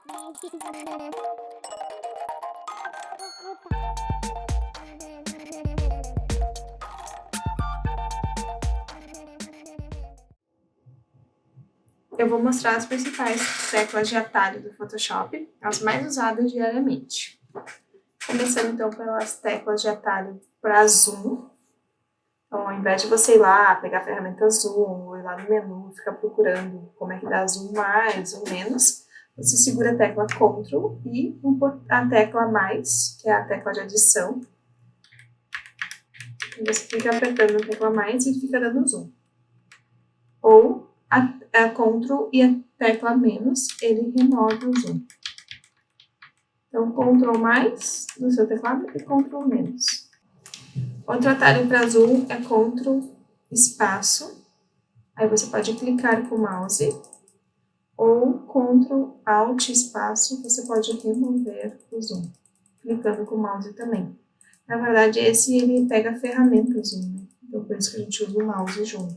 Eu vou mostrar as principais teclas de atalho do Photoshop, as mais usadas diariamente. Começando então pelas teclas de atalho para zoom. Então, ao invés de você ir lá, pegar a ferramenta zoom, ou ir lá no menu, ficar procurando como é que dá zoom mais ou menos, você segura a tecla Ctrl e a tecla mais, que é a tecla de adição. E você fica apertando a tecla mais e fica dando zoom. Ou a Ctrl e a tecla menos, ele remove o zoom. Então, Ctrl mais no seu teclado e Ctrl menos. Outro atalho para zoom é Ctrl espaço. Aí você pode clicar com o mouse. Ou Ctrl Alt espaço, você pode remover o zoom. Clicando com o mouse também. Na verdade, esse ele pega a ferramenta zoom, né? Então, por isso que a gente usa o mouse junto.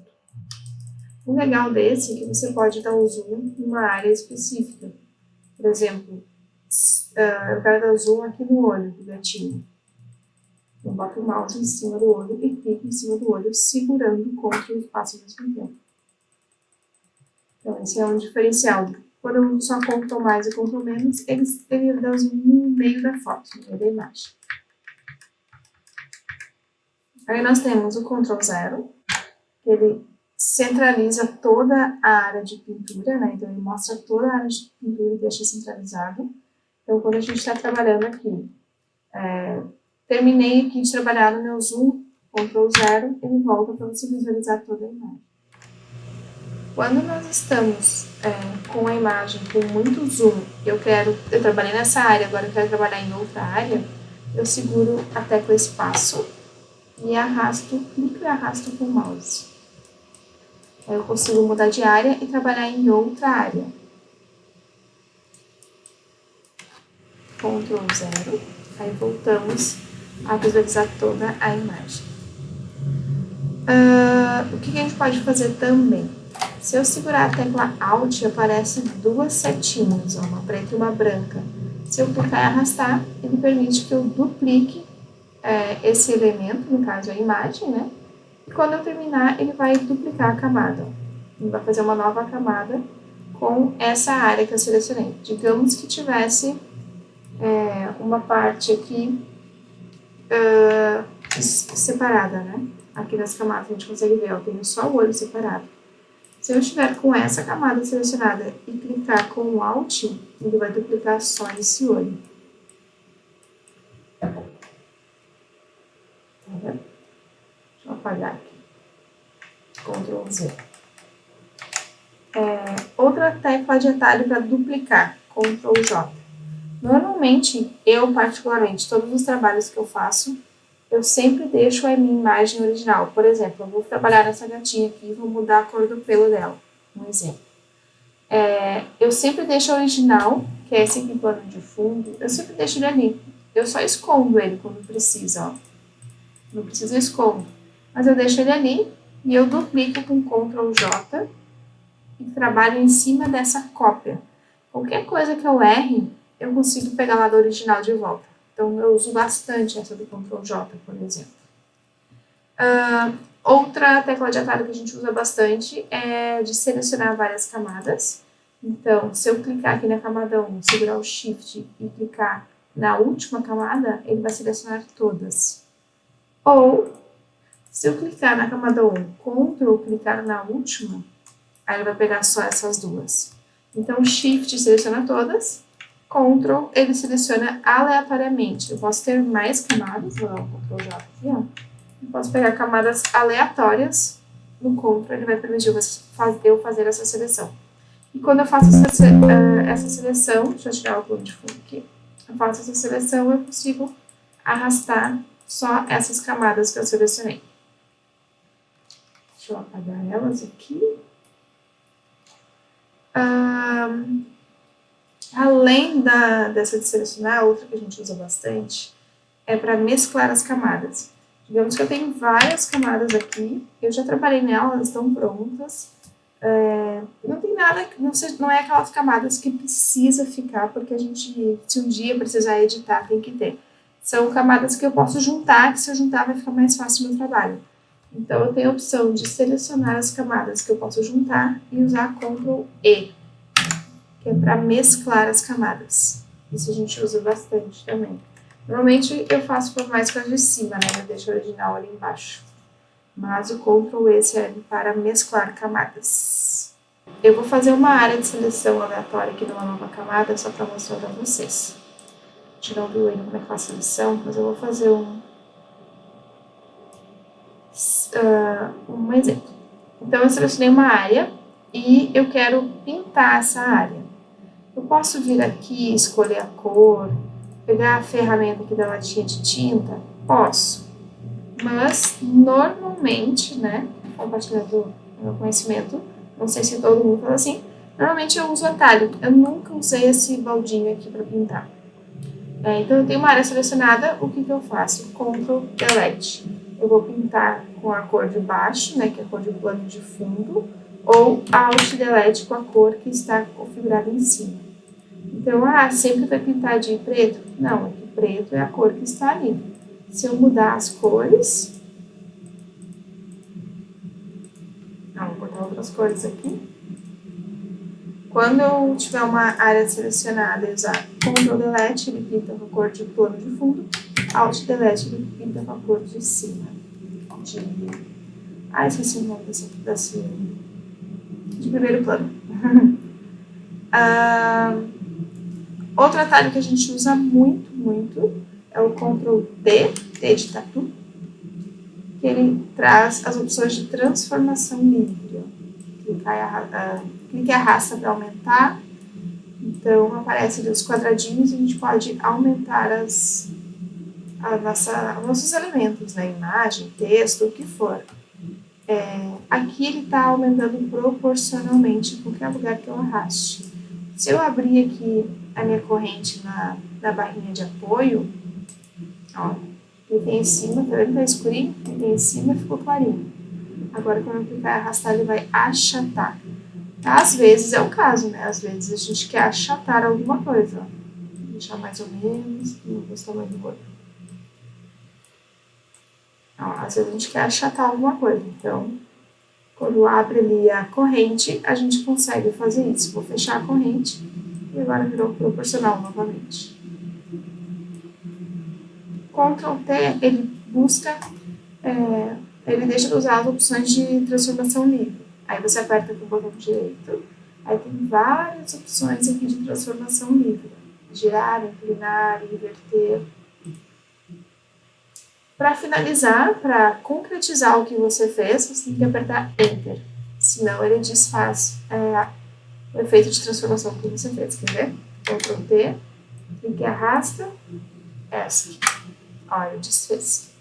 O legal desse é que você pode dar o zoom em uma área específica. Por exemplo, eu quero dar zoom aqui no olho do gatinho. Eu boto o mouse em cima do olho e clico em cima do olho, segurando o Ctrl e espaço ao mesmo tempo. Então, esse é um diferencial. Quando eu uso só Ctrl mais e Ctrl menos, ele dá zoom no meio da foto, no meio da imagem. Aí nós temos o Ctrl 0, que ele centraliza toda a área de pintura, né? Então, ele mostra toda a área de pintura e deixa centralizado. Então, quando a gente está trabalhando aqui, terminei aqui de trabalhar no meu zoom, Ctrl 0, ele volta para você visualizar toda a imagem. Quando nós estamos com a imagem com muito zoom, eu trabalhei nessa área, agora eu quero trabalhar em outra área, eu seguro a tecla espaço e clico e arrasto com o mouse. Aí eu consigo mudar de área e trabalhar em outra área. Ctrl 0, aí voltamos a visualizar toda a imagem. O que a gente pode fazer também? Se eu segurar a tecla Alt, aparecem duas setinhas, uma preta e uma branca. Se eu clicar e arrastar, ele permite que eu duplique esse elemento, no caso a imagem, né? E quando eu terminar, ele vai duplicar a camada. Ele vai fazer uma nova camada com essa área que eu selecionei. Digamos que tivesse uma parte aqui separada, né? Aqui nas camadas a gente consegue ver, eu tenho só o olho separado. Se eu estiver com essa camada selecionada e clicar com o Alt, ele vai duplicar só esse olho. Tá vendo? Deixa eu apagar aqui. Ctrl Z. Outra tecla de atalho para duplicar, Ctrl J. Normalmente, particularmente, todos os trabalhos que eu faço, eu sempre deixo a minha imagem original. Por exemplo, eu vou trabalhar nessa gatinha aqui e vou mudar a cor do pelo dela. Um exemplo. Eu sempre deixo a original, que é esse aqui plano de fundo, eu sempre deixo ele ali. Eu só escondo ele quando precisa, ó. Não precisa, eu escondo. Mas eu deixo ele ali e eu duplico com Ctrl J e trabalho em cima dessa cópia. Qualquer coisa que eu erre, eu consigo pegar lá do original de volta. Então, eu uso bastante essa do Ctrl J, por exemplo. Outra tecla de atalho que a gente usa bastante é de selecionar várias camadas. Então, se eu clicar aqui na camada 1, segurar o Shift e clicar na última camada, ele vai selecionar todas. Ou, se eu clicar na camada 1, Ctrl, clicar na última, aí ele vai pegar só essas duas. Então, Shift seleciona todas, Ctrl, ele seleciona aleatoriamente. Eu posso ter mais camadas, vou dar um Ctrl J aqui, ó. Eu posso pegar camadas aleatórias no Ctrl, ele vai permitir eu fazer essa seleção. E quando eu faço essa seleção, deixa eu tirar o plano de fundo aqui, eu faço essa seleção, eu consigo arrastar só essas camadas que eu selecionei. Deixa eu apagar elas aqui. Além dessa de selecionar, outra que a gente usa bastante é para mesclar as camadas. Digamos que eu tenho várias camadas aqui, eu já trabalhei nelas, elas estão prontas, Não tem nada, não é aquelas camadas que precisa ficar, porque a gente, se um dia precisar editar, tem que ter. São camadas que eu posso juntar, que se eu juntar vai ficar mais fácil o meu trabalho. Então, eu tenho a opção de selecionar as camadas que eu posso juntar e usar Ctrl E, que é para mesclar as camadas. Isso a gente usa bastante também. Normalmente eu faço mais com as de cima, né? Eu deixo o original ali embaixo. Mas o Ctrl E serve para mesclar camadas. Eu vou fazer uma área de seleção aleatória aqui numa nova camada, só para mostrar para vocês. A gente não viu ainda como é que faz a seleção, mas eu vou fazer um exemplo. Então, eu selecionei uma área e eu quero pintar essa área. Eu posso vir aqui, escolher a cor, pegar a ferramenta aqui da latinha de tinta? Posso. Mas, normalmente, né, compartilhando o meu conhecimento, não sei se todo mundo fala assim, normalmente eu uso atalho. Eu nunca usei esse baldinho aqui para pintar. Então, eu tenho uma área selecionada, o que eu faço? Ctrl Delete. Eu vou pintar com a cor de baixo, né, que é a cor de plano de fundo, ou Alt Delete com a cor que está configurada em cima. Então, sempre vai pintar de preto? Não, é que preto é a cor que está ali. Se eu mudar as cores... vou botar outras cores aqui. Quando eu tiver uma área selecionada e usar Ctrl Delete, ele pinta com a cor de plano de fundo. Alt Delete, ele pinta com a cor de cima. Esqueci o nome de primeiro plano. Outro atalho que a gente usa muito é o Ctrl T de tatu, que ele traz as opções de transformação livre. Clique e arrasta para aumentar. Então, aparece ali os quadradinhos e a gente pode aumentar os nossos elementos, né? Imagem, texto, o que for. Aqui ele está aumentando proporcionalmente em qualquer lugar que eu arraste. Se eu abrir aqui a minha corrente na barrinha de apoio, ó, cliquei em cima, tá vendo que tá escurinho? Cliquei em cima e ficou clarinho. Agora, quando eu clicar e arrastar, ele vai achatar. Às vezes é o caso, né? Às vezes a gente quer achatar alguma coisa. Vou deixar mais ou menos, não vou tamanho do olho. Às vezes a gente quer achatar alguma coisa. Então, quando abre ali a corrente, a gente consegue fazer isso. Vou fechar a corrente e agora virou proporcional novamente. Ctrl T, ele busca, ele deixa de usar as opções de transformação livre. Aí você aperta com o botão direito, aí tem várias opções aqui de transformação livre. Girar, inclinar, inverter. Para finalizar, para concretizar o que você fez, você tem que apertar Enter. Senão ele desfaz o efeito de transformação que você fez. Quer ver? Ctrl T, clique e arrasta, essa. Olha, desfez.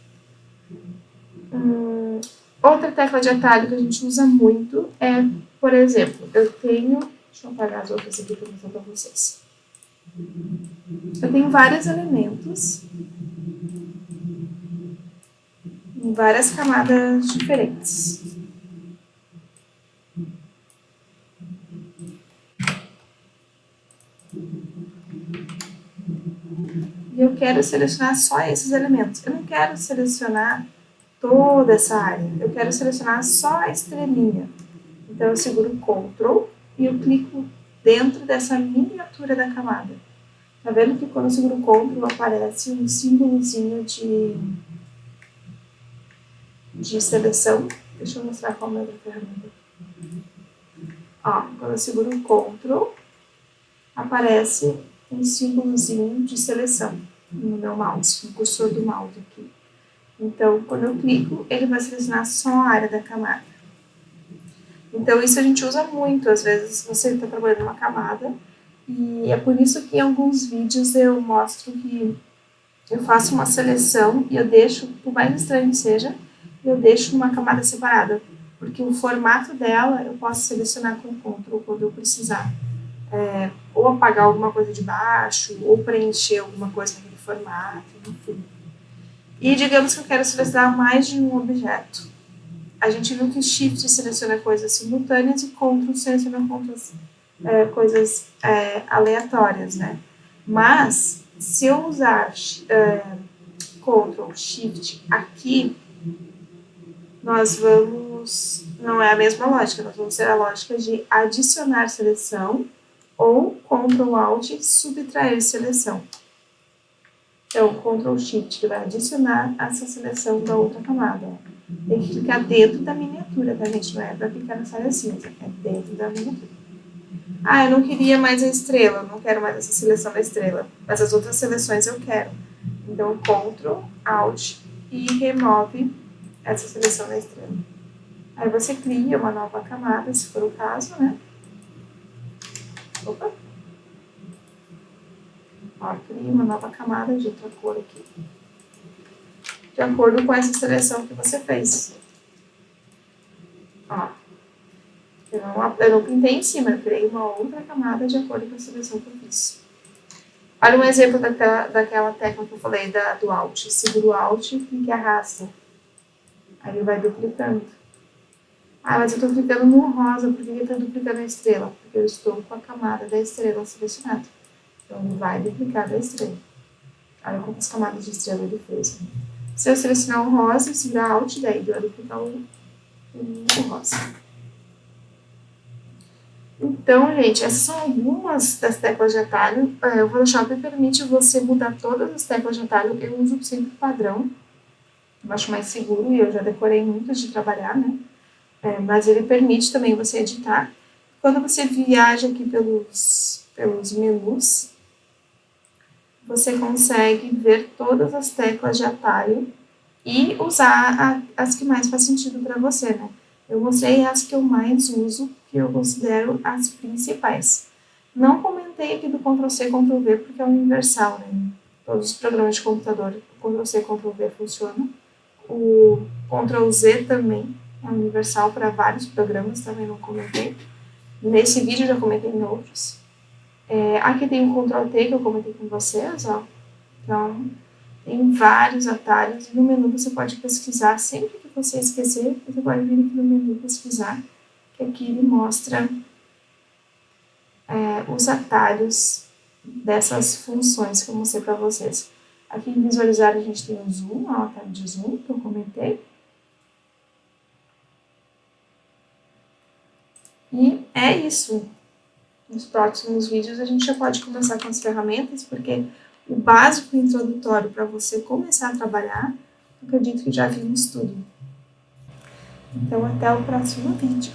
Outra tecla de atalho que a gente usa muito é, por exemplo, eu tenho... Deixa eu apagar as outras aqui para mostrar para vocês. Eu tenho vários elementos em várias camadas diferentes. E eu quero selecionar só esses elementos. Eu não quero selecionar toda essa área. Eu quero selecionar só a estrelinha. Então, eu seguro Ctrl e eu clico dentro dessa miniatura da camada. Tá vendo que quando eu seguro Ctrl aparece um símbolozinho de seleção? Deixa eu mostrar qual é a outra ferramenta. Quando eu seguro Ctrl, aparece um símbolozinho de seleção no meu mouse, no cursor do mouse aqui. Então, quando eu clico, ele vai selecionar só a área da camada. Então, isso a gente usa muito. Às vezes, você está trabalhando uma camada e é por isso que em alguns vídeos eu mostro que eu faço uma seleção e eu deixo, por mais estranho que seja, eu deixo numa camada separada. Porque o formato dela eu posso selecionar com Ctrl quando eu precisar. Ou apagar alguma coisa de baixo, ou preencher alguma coisa naquele formato, enfim. E digamos que eu quero selecionar mais de um objeto. a gente viu que Shift seleciona coisas simultâneas e Ctrl seleciona coisas aleatórias, né? Mas, se eu usar Ctrl Shift aqui, nós vamos... Não é a mesma lógica, nós vamos ter a lógica de adicionar seleção ou Ctrl Alt subtrair seleção. Então, Ctrl Shift, que vai adicionar essa seleção da outra camada. Tem que clicar dentro da miniatura, tá, gente? Não é para clicar nessa área cinza, é dentro da miniatura. Ah, eu não queria mais a estrela, eu não quero mais essa seleção da estrela, mas as outras seleções eu quero. Então, Ctrl, Alt e remove essa seleção da estrela. Aí você cria uma nova camada, se for o caso, né? Opa! Ó, cria uma nova camada de outra cor aqui, de acordo com essa seleção que você fez. Ó, eu não pintei em cima, eu criei uma outra camada de acordo com a seleção que eu fiz. Olha um exemplo daquela tecla que eu falei, do Alt. Segura o Alt e arrasta. Aí ele vai duplicando. Ah, mas eu estou clicando no rosa, por que ele está duplicando a estrela? Porque eu estou com a camada da estrela selecionada. Então, ele vai duplicar da estrela. Olha quantas camadas de estrela ele fez. Se eu selecionar o rosa, segurar Alt, daí vai duplicar o rosa. Então, gente, essas são algumas das teclas de atalho. O Photoshop permite você mudar todas as teclas de atalho. Eu uso sempre o padrão. Eu acho mais seguro e eu já decorei muitas de trabalhar, né? Mas ele permite também você editar. Quando você viaja aqui pelos menus, você consegue ver todas as teclas de atalho e usar as que mais faz sentido para você, né? Eu mostrei as que eu mais uso, que eu considero as principais. Não comentei aqui do Ctrl+C, Ctrl+V, porque é universal, né? Todos os programas de computador, Ctrl+C, Ctrl+V funcionam. O Ctrl+Z também é universal para vários programas, também não comentei. Nesse vídeo já comentei em outros. Aqui tem o Ctrl+T que eu comentei com vocês, ó. Então, tem vários atalhos e no menu você pode pesquisar. Sempre que você esquecer, você pode vir aqui no menu pesquisar, que aqui ele mostra os atalhos dessas funções que eu mostrei para vocês. Aqui em visualizar a gente tem o zoom, ó, o atalho de zoom que eu comentei. E é isso. Nos próximos vídeos a gente já pode começar com as ferramentas, porque o básico introdutório para você começar a trabalhar, eu acredito que já vimos tudo. Então, até o próximo vídeo.